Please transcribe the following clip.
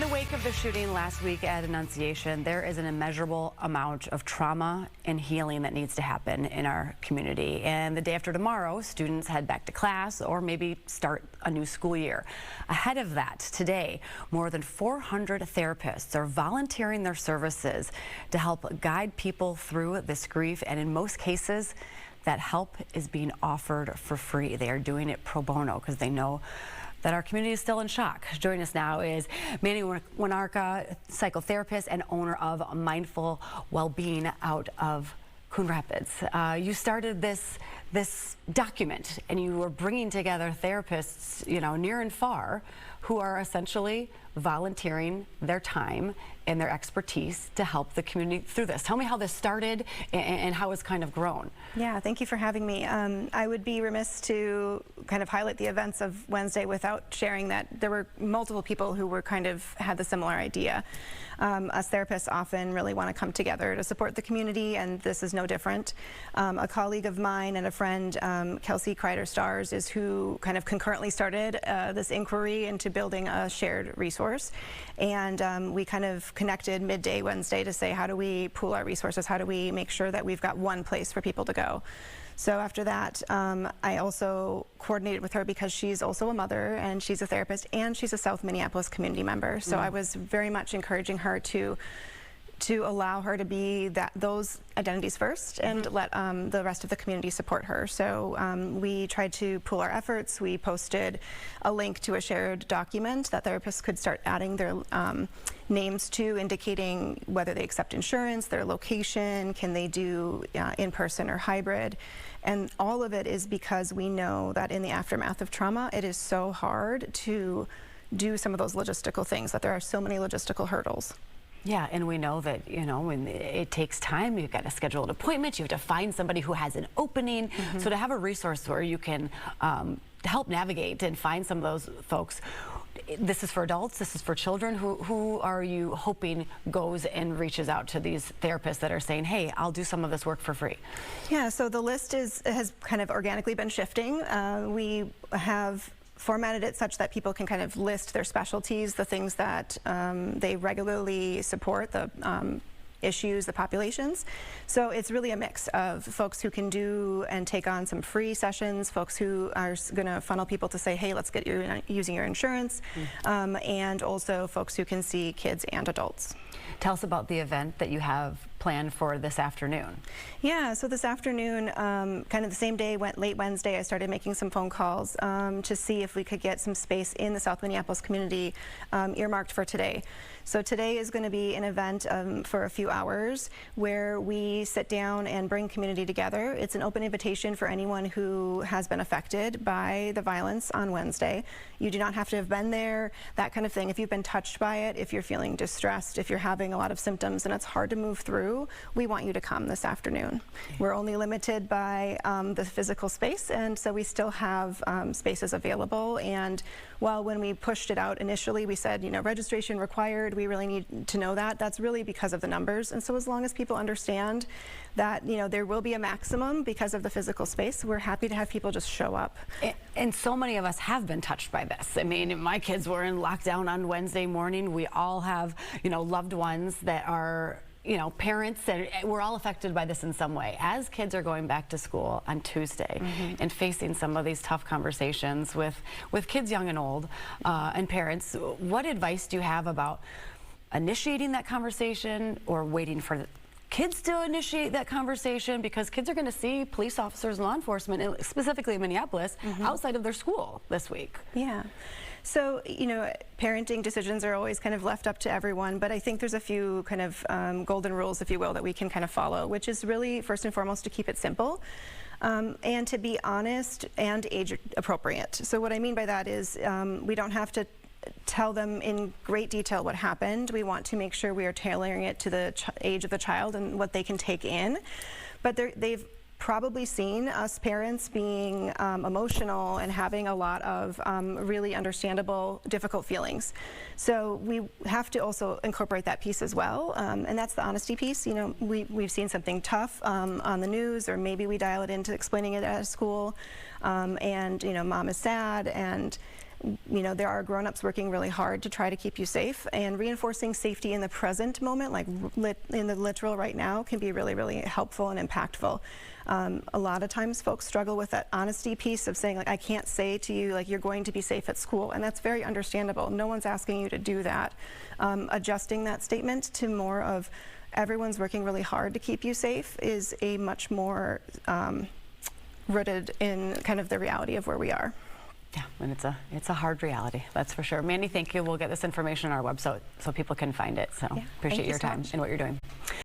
the wake of the shooting last week at Annunciation, there is an immeasurable amount of trauma and healing that needs to happen in our community. And the day after tomorrow, students head back to class or maybe start a new school year. Ahead of that, today, more than 400 therapists are volunteering their services to help guide people through this grief. And in most cases, that help is being offered for free. They are doing it pro bono because they know that our community is still in shock. Joining us now is Manny Winarka, psychotherapist and owner of Mindful Wellbeing out of Coon Rapids. You started this document, and you were bringing together therapists, near and far, who are essentially volunteering their time and their expertise to help the community through this. Tell me how this started and how it's kind of grown. Yeah, thank you for having me. I would be remiss to kind of highlight the events of Wednesday without sharing that there were multiple people who were had the similar idea. Us therapists often really want to come together to support the community, and this is no different. A colleague of mine and a friend, Kelsey Kreider-Stars, is who kind of concurrently started this inquiry into building a shared resource. And we kind of connected midday Wednesday to say, how do we pool our resources? How do we make sure that we've got one place for people to go? So after that, I also coordinated with her because she's also a mother and she's a therapist and she's a South Minneapolis community member. So I was very much encouraging her to allow her to be those identities first and let the rest of the community support her. So we tried to pool our efforts. We posted a link to a shared document that therapists could start adding their names to, indicating whether they accept insurance, their location, can they do in-person or hybrid. And all of it is because we know that in the aftermath of trauma, it is so hard to do some of those logistical things, that there are so many logistical hurdles. Yeah, and we know that, when it takes time, you've got to schedule an appointment, you have to find somebody who has an opening. So to have a resource where you can help navigate and find some of those folks. This is for adults, this is for children. Who are you hoping goes and reaches out to these therapists that are saying, hey, I'll do some of this work for free? Yeah, so the list has kind of organically been shifting. We have formatted it such that people can kind of list their specialties, the things that they regularly support, the issues, the populations. So it's really a mix of folks who can do and take on some free sessions, folks who are going to funnel people to say, hey, let's get you using your insurance, and also folks who can see kids and adults. Tell us about the event that you have planned for this afternoon. Yeah, so this afternoon, kind of the same day, late Wednesday, I started making some phone calls to see if we could get some space in the South Minneapolis community earmarked for today. So today is going to be an event for a few hours where we sit down and bring community together. It's an open invitation for anyone who has been affected by the violence on Wednesday. You do not have to have been there, that kind of thing. If you've been touched by it, if you're feeling distressed, if you're having a lot of symptoms and it's hard to move through, we want you to come this afternoon. We're only limited by the physical space, and so we still have spaces available. And while when we pushed it out initially, we said, registration required, we really need to know that. That's really because of the numbers. And so as long as people understand that, there will be a maximum because of the physical space, we're happy to have people just show up. And so many of us have been touched by this. I mean, my kids were in lockdown on Wednesday morning. We all have, loved ones that are parents, that we're all affected by this in some way. As kids are going back to school on Tuesday and facing some of these tough conversations with kids young and old and parents, what advice do you have about initiating that conversation or waiting for kids to initiate that conversation? Because kids are going to see police officers and law enforcement, specifically in Minneapolis, outside of their school this week. Yeah. So, parenting decisions are always kind of left up to everyone, but I think there's a few kind of golden rules, if you will, that we can kind of follow, which is really, first and foremost, to keep it simple and to be honest and age appropriate. So what I mean by that is we don't have to tell them in great detail what happened. We want to make sure we are tailoring it to the age of the child and what they can take in. But they've probably seen us parents being emotional and having a lot of really understandable, difficult feelings. So we have to also incorporate that piece as well, and that's the honesty piece. We've seen something tough on the news, or maybe we dial it into explaining it at school, and mom is sad, and there are grown-ups working really hard to try to keep you safe, and reinforcing safety in the present moment, like in the literal right now, can be really, really helpful and impactful. A lot of times folks struggle with that honesty piece of saying, like, I can't say to you, like, you're going to be safe at school, and that's very understandable. No one's asking you to do that. Adjusting that statement to more of everyone's working really hard to keep you safe is a much more rooted in kind of the reality of where we are. Yeah, and it's a hard reality, that's for sure. Mandy, thank you. We'll get this information on our website so people can find it. So Yeah, appreciate your time so and what you're doing.